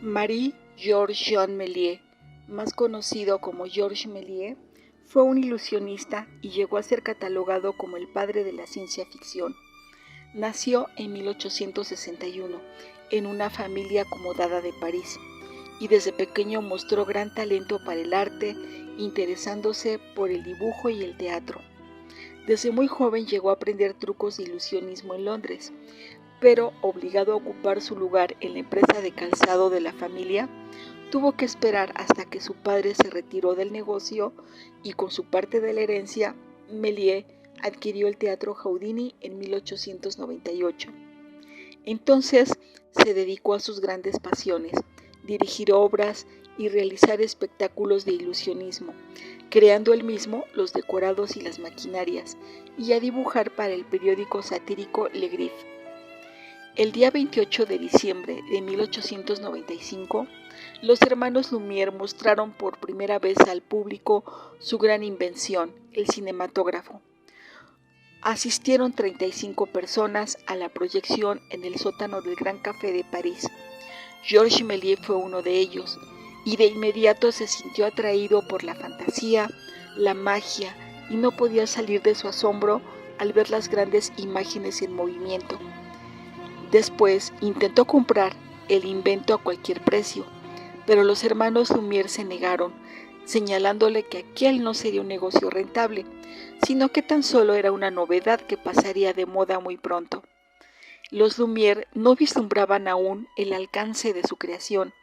Marie-Georges Jean Méliès, más conocido como Georges Méliès, fue un ilusionista y llegó a ser catalogado como el padre de la ciencia ficción. Nació en 1861 en una familia acomodada de París y desde pequeño mostró gran talento para el arte, interesándose por el dibujo y el teatro. Desde muy joven llegó a aprender trucos de ilusionismo en Londres, pero obligado a ocupar su lugar en la empresa de calzado de la familia, tuvo que esperar hasta que su padre se retiró del negocio y con su parte de la herencia, Méliès adquirió el Teatro Houdini en 1898. Entonces se dedicó a sus grandes pasiones, dirigir obras y realizar espectáculos de ilusionismo, creando él mismo los decorados y las maquinarias, y a dibujar para el periódico satírico Le Griffe. El día 28 de diciembre de 1895, los hermanos Lumière mostraron por primera vez al público su gran invención, el cinematógrafo. Asistieron 35 personas a la proyección en el sótano del Gran Café de París. Georges Méliès fue uno de ellos, y de inmediato se sintió atraído por la fantasía, la magia, y no podía salir de su asombro al ver las grandes imágenes en movimiento. Después intentó comprar el invento a cualquier precio, pero los hermanos Lumière se negaron, señalándole que aquel no sería un negocio rentable, sino que tan solo era una novedad que pasaría de moda muy pronto. Los Lumière no vislumbraban aún el alcance de su creación,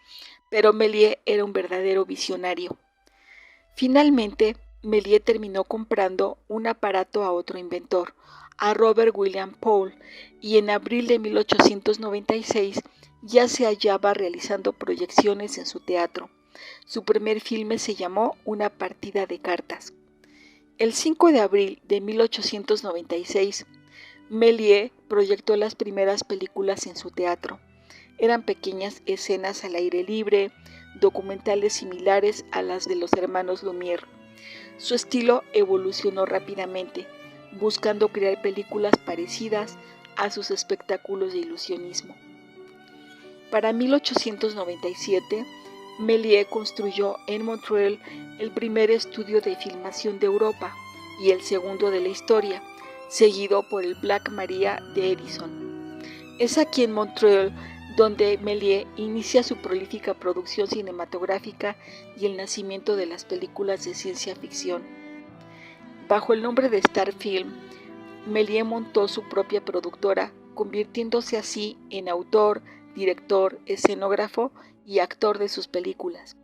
pero Méliès era un verdadero visionario. Finalmente, Méliès terminó comprando un aparato a otro inventor, a Robert William Poole, y en abril de 1896 ya se hallaba realizando proyecciones en su teatro. Su primer filme se llamó Una partida de cartas. El 5 de abril de 1896, Méliès proyectó las primeras películas en su teatro. Eran pequeñas escenas al aire libre, documentales similares a las de los hermanos Lumière. Su estilo evolucionó rápidamente, buscando crear películas parecidas a sus espectáculos de ilusionismo. Para 1897, Méliès construyó en Montreal el primer estudio de filmación de Europa y el segundo de la historia, seguido por el Black Maria de Edison. Es aquí en Montreal donde Méliès inicia su prolífica producción cinematográfica y el nacimiento de las películas de ciencia ficción. Bajo el nombre de Star Film, Méliès montó su propia productora, convirtiéndose así en autor, director, escenógrafo y actor de sus películas.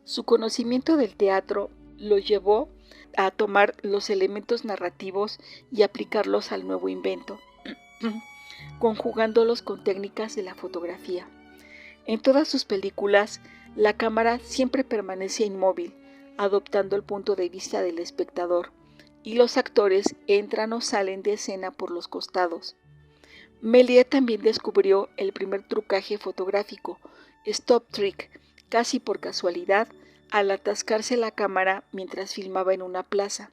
Su conocimiento del teatro lo llevó a tomar los elementos narrativos y aplicarlos al nuevo invento, conjugándolos con técnicas de la fotografía. En todas sus películas, la cámara siempre permanece inmóvil, adoptando el punto de vista del espectador, y los actores entran o salen de escena por los costados. Méliès también descubrió el primer trucaje fotográfico, stop trick, casi por casualidad, al atascarse la cámara mientras filmaba en una plaza,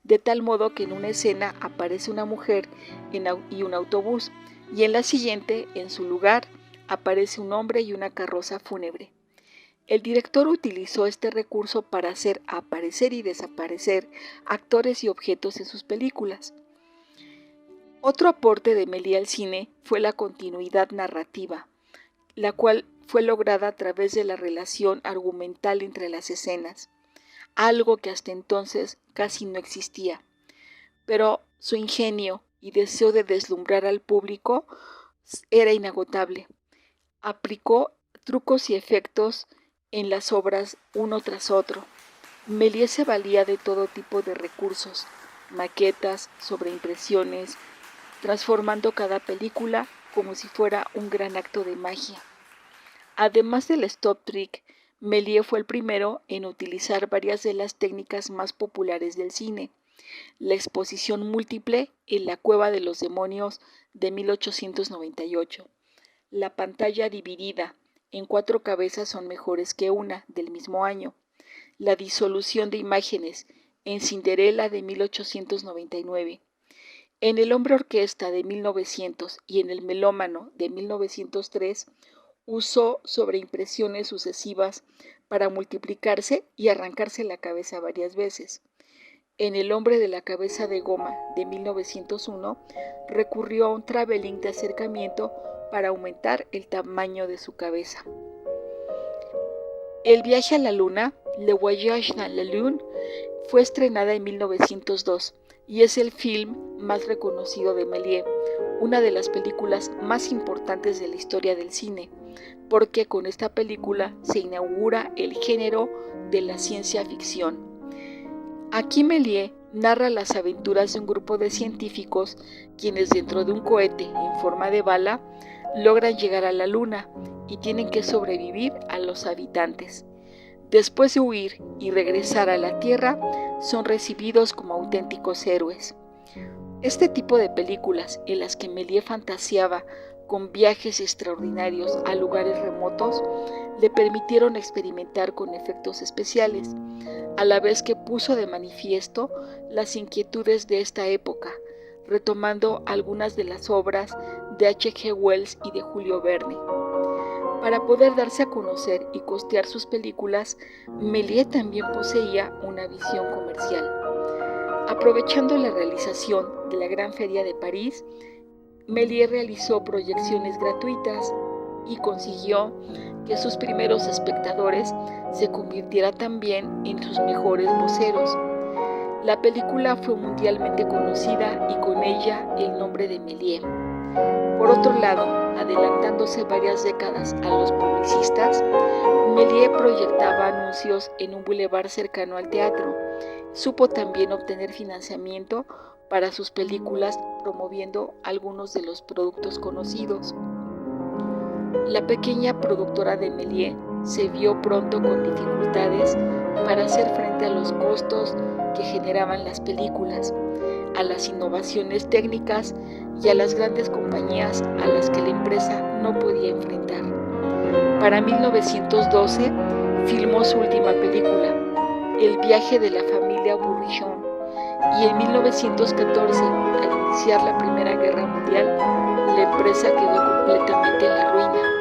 de tal modo que en una escena aparece una mujer y un autobús, y en la siguiente, en su lugar, aparece un hombre y una carroza fúnebre. El director utilizó este recurso para hacer aparecer y desaparecer actores y objetos en sus películas. Otro aporte de Méliès al cine fue la continuidad narrativa, la cual fue lograda a través de la relación argumental entre las escenas, algo que hasta entonces casi no existía. Pero su ingenio y deseo de deslumbrar al público era inagotable. Aplicó trucos y efectos en las obras uno tras otro. Méliès se valía de todo tipo de recursos, maquetas, sobreimpresiones, transformando cada película como si fuera un gran acto de magia. Además del stop trick, Méliès fue el primero en utilizar varias de las técnicas más populares del cine. La exposición múltiple en la Cueva de los Demonios de 1898. La pantalla dividida en 4 cabezas son mejores que una del mismo año. La disolución de imágenes en Cinderella de 1899. En El hombre orquesta de 1900 y en El melómano de 1903 usó sobreimpresiones sucesivas para multiplicarse y arrancarse la cabeza varias veces. En El hombre de la cabeza de goma de 1901 recurrió a un traveling de acercamiento para aumentar el tamaño de su cabeza. El viaje a la luna, Le Voyage dans la Lune, fue estrenada en 1902 y es el film más reconocido de Méliès, una de las películas más importantes de la historia del cine, porque con esta película se inaugura el género de la ciencia ficción. Aquí Méliès narra las aventuras de un grupo de científicos quienes dentro de un cohete en forma de bala logran llegar a la luna y tienen que sobrevivir a los habitantes. Después de huir y regresar a la Tierra, son recibidos como auténticos héroes. Este tipo de películas en las que Méliès fantaseaba con viajes extraordinarios a lugares remotos le permitieron experimentar con efectos especiales, a la vez que puso de manifiesto las inquietudes de esta época, retomando algunas de las obras de H.G. Wells y de Julio Verne. Para poder darse a conocer y costear sus películas, Méliès también poseía una visión comercial. Aprovechando la realización de la Gran Feria de París, Méliès realizó proyecciones gratuitas y consiguió que sus primeros espectadores se convirtieran también en sus mejores voceros. La película fue mundialmente conocida y con ella el nombre de Méliès. Por otro lado, adelantándose varias décadas a los publicistas, Méliès proyectaba anuncios en un bulevar cercano al teatro. Supo también obtener financiamiento para sus películas promoviendo algunos de los productos conocidos. La pequeña productora de Méliès se vio pronto con dificultades para hacer frente a los costos que generaban las películas, a las innovaciones técnicas y a las grandes compañías a las que la empresa no podía enfrentar. Para 1912 filmó su última película, El viaje de la familia Bourrichon, y en 1914, al iniciar la Primera Guerra Mundial, la empresa quedó completamente en la ruina.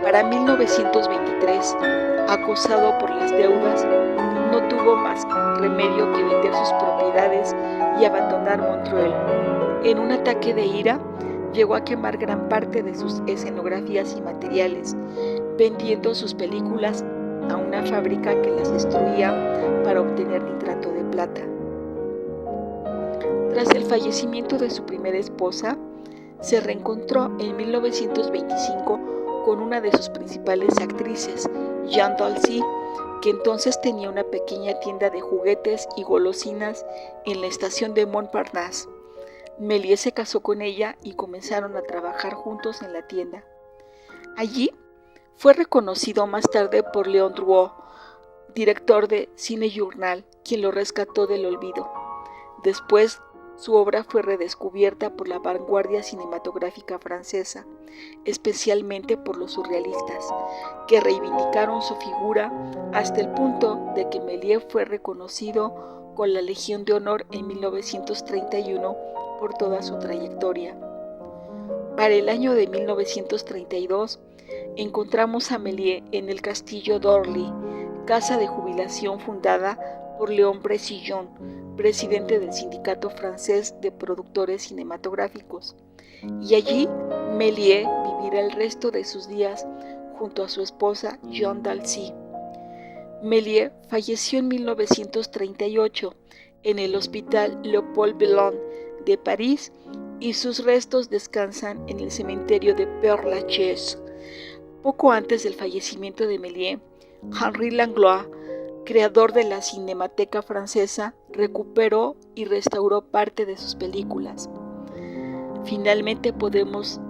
Para 1923, acosado por las deudas, no tuvo más remedio que vender sus propiedades y abandonar Montreuil. En un ataque de ira, llegó a quemar gran parte de sus escenografías y materiales, vendiendo sus películas a una fábrica que las destruía para obtener nitrato de plata. Tras el fallecimiento de su primera esposa, se reencontró en 1925 con una de sus principales actrices, Jeanne Dulcy, que entonces tenía una pequeña tienda de juguetes y golosinas en la estación de Montparnasse. Méliès se casó con ella y comenzaron a trabajar juntos en la tienda. Allí fue reconocido más tarde por Léon Drouot, director de Cine Journal, quien lo rescató del olvido. Después, su obra fue redescubierta por la vanguardia cinematográfica francesa, especialmente por los surrealistas, que reivindicaron su figura hasta el punto de que Méliès fue reconocido con la Legión de Honor en 1931 por toda su trayectoria. Para el año de 1932, encontramos a Méliès en el castillo d'Orly, casa de jubilación fundada por Léon Bresillon, presidente del Sindicato Francés de Productores Cinematográficos, y allí Méliès vivirá el resto de sus días junto a su esposa Jeanne Dulcy. Méliès falleció en 1938 en el Hospital Léopold Bellon de París y sus restos descansan en el cementerio de Père-Lachaise. Poco antes del fallecimiento de Méliès, Henri Langlois, creador de la Cinemateca Francesa, recuperó y restauró parte de sus películas. Finalmente podemos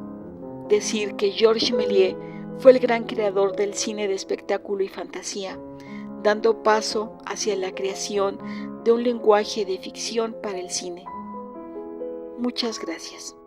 decir que Georges Méliès fue el gran creador del cine de espectáculo y fantasía, dando paso hacia la creación de un lenguaje de ficción para el cine. Muchas gracias.